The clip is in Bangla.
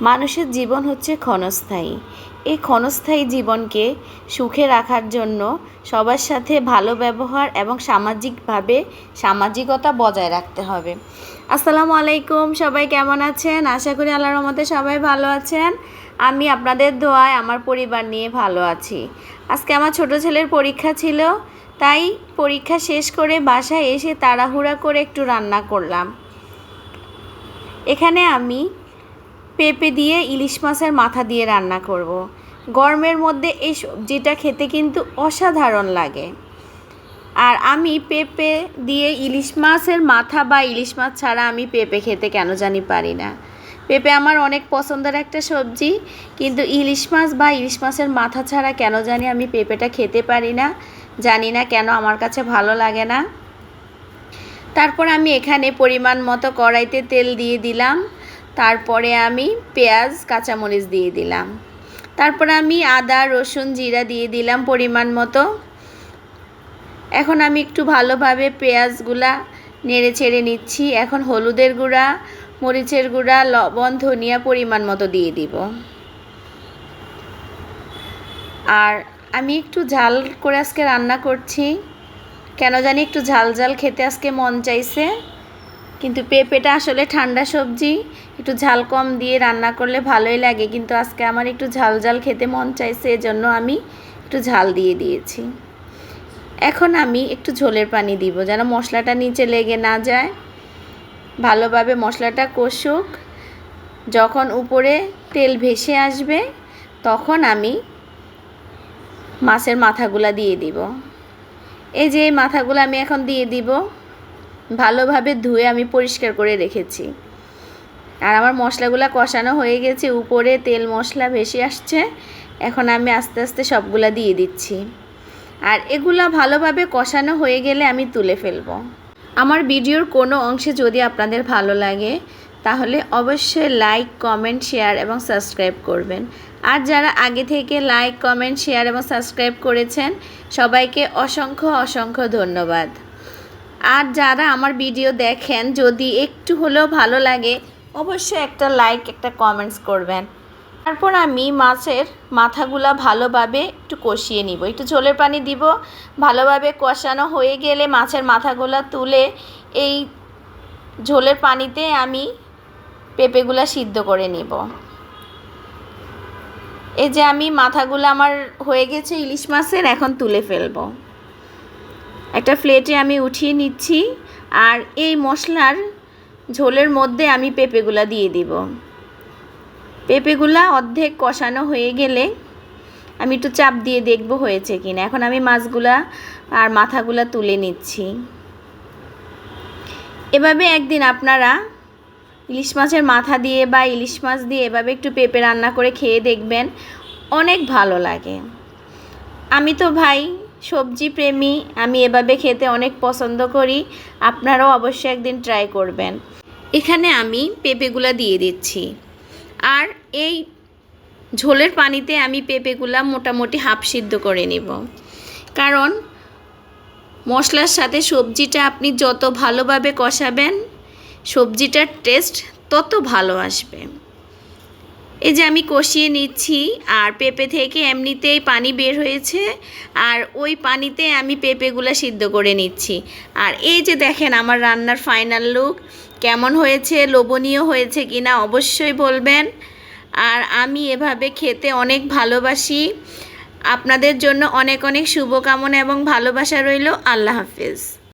মানুষের জীবন হচ্ছে ক্ষণস্থায়ী। এই ক্ষণস্থায়ী জীবনকে সুখে রাখার জন্য সবার সাথে ভালো ব্যবহার এবং সামাজিকতা বজায় রাখতে হবে। আসসালামু আলাইকুম, সবাই কেমন আছেন? আশা করি আল্লাহর রহমতে সবাই ভালো আছেন। আমি আপনাদের দোয়ায় আমার পরিবার নিয়ে ভালো আছি। আজকে আমার ছোট ছেলের পরীক্ষা ছিল, তাই পরীক্ষা শেষ করে বাসায় এসে তাড়াহুড়া করে একটু রান্না করলাম। এখানে আমি পেঁপে দিয়ে ইলিশ মাছের মাথা দিয়ে রান্না করব। গরমের মধ্যে এই সবজিটা খেতে কিন্তু অসাধারণ লাগে। আর আমি পেঁপে দিয়ে ইলিশ মাছের মাথা বা ইলিশ মাছ ছাড়া আমি পেঁপে খেতে কেন জানি পারি না। পেঁপে আমার অনেক পছন্দের একটা সবজি, কিন্তু ইলিশ মাছ বা ইলিশ মাছের মাথা ছাড়া কেন জানি আমি পেঁপেটা খেতে পারি না। জানি না কেন, আমার কাছে ভালো লাগে না। তারপর আমি এখানে পরিমাণ মতো কড়াইতে তেল দিয়ে দিলাম। তারপরে আমি পেঁয়াজ কাঁচামরিচ দিয়ে দিলাম। তারপরে আমি আদা রসুন জিরা দিয়ে দিলাম পরিমাণ মতো। এখন আমি একটু ভালোভাবে পেঁয়াজগুলা নেড়ে ছেড়ে নিচ্ছি। এখন হলুদের গুঁড়া, মরিচের গুঁড়া, লবণ, ধনিয়া পরিমাণ মতো দিয়ে দিব। আর আমি একটু ঝাল করে আজকে রান্না করছি, কেন জানি একটু ঝাল ঝাল খেতে আজকে মন চাইছে। কিন্তু পেঁপেটা আসলে ঠান্ডা সবজি, একটু ঝাল কম দিয়ে রান্না করলে ভালোই লাগে, কিন্তু আজকে আমার একটু ঝাল ঝাল খেতে মন চাইছে, এজন্য আমি একটু ঝাল দিয়ে দিয়েছি। এখন আমি একটু ঝোলের পানি দিব, যেন মশলাটা নিচে লেগে না যায়। ভালোভাবে মশলাটা কষুক। যখন উপরে তেল ভেসে আসবে তখন আমি মাছের মাথাগুলা দিয়ে দিব। এই যে এই মাথাগুলো আমি এখন দিয়ে দিব। ভালোভাবে ধুয়ে আমি পরিষ্কার করে রেখেছি। আর আমার মশলাগুলো কষানো হয়ে গেছে, উপরে তেল মশলা ভেসে আসছে। এখন আমি আস্তে আস্তে সবগুলা দিয়ে দিচ্ছি। আর এগুলা ভালোভাবে কষানো হয়ে গেলে আমি তুলে ফেলবো। আমার ভিডিওর কোনো অংশে যদি আপনাদের ভালো লাগে তাহলে অবশ্যই লাইক, কমেন্ট, শেয়ার এবং সাবস্ক্রাইব করবেন। আর যারা আগে থেকে লাইক, কমেন্ট, শেয়ার এবং সাবস্ক্রাইব করেছেন সবাইকে অসংখ্য অসংখ্য ধন্যবাদ। আর যারা আমার ভিডিও দেখেন, যদি একটু হলেও ভালো লাগে অবশ্যই একটা লাইক, একটা কমেন্টস করবেন। তারপর আমি মাছের মাথাগুলা ভালোভাবে একটু কষিয়ে নিব। একটু ঝোলের পানি দিব। ভালোভাবে কষানো হয়ে গেলে মাছের মাথাগুলা তুলে এই ঝোলের পানিতে আমি পেঁপেগুলা সিদ্ধ করে নিব। এই যে আমি মাথাগুলো আমার হয়ে গেছে ইলিশ মাছের, এখন তুলে ফেলবো। একটা প্লেটে আমি উঠিয়ে নিচ্ছি। আর এই মশলার ঝোলের মধ্যে আমি পেঁপেগুলা দিয়ে দিব। পেঁপেগুলা অর্ধেক কষানো হয়ে গেলে আমি একটু চাপ দিয়ে দেখব হয়েছে কিনা। এখন আমি মাছগুলা আর মাথাগুলা তুলে নিচ্ছি। এভাবে একদিন আপনারা ইলিশ মাছের মাথা দিয়ে বা ইলিশ মাছ দিয়ে এভাবে একটু পেঁপে রান্না করে খেয়ে দেখবেন, অনেক ভালো লাগে। আমি তো ভাই সবজি প্রেমী, আমি এভাবে খেতে অনেক পছন্দ করি। আপনারাও অবশ্যই একদিন ট্রাই করবেন। এখানে আমি পেঁপেগুলা দিয়ে দিচ্ছি। আর এই ঝোলের পানিতে আমি পেঁপেগুলা মোটামুটি হাফ সিদ্ধ করে নিব, কারণ মশলার সাথে সবজিটা আপনি যত ভালোভাবে কষাবেন সবজিটার টেস্ট তত ভালো আসবে। এই যে আমি কষিয়ে নিচ্ছি। আর পেঁপে থেকে এমনিতেই পানি বের হয়েছে, আর ওই পানিতে আমি পেঁপেগুলো সিদ্ধ করে নিচ্ছি। আর এই যে দেখেন আমার রান্নার ফাইনাল লুক কেমন হয়েছে, লোভনীয় হয়েছে কিনা অবশ্যই বলবেন। আর আমি এভাবে খেতে অনেক ভালোবাসি। আপনাদের জন্য অনেক অনেক শুভকামনা এবং ভালোবাসা রইল। আল্লাহ হাফেজ।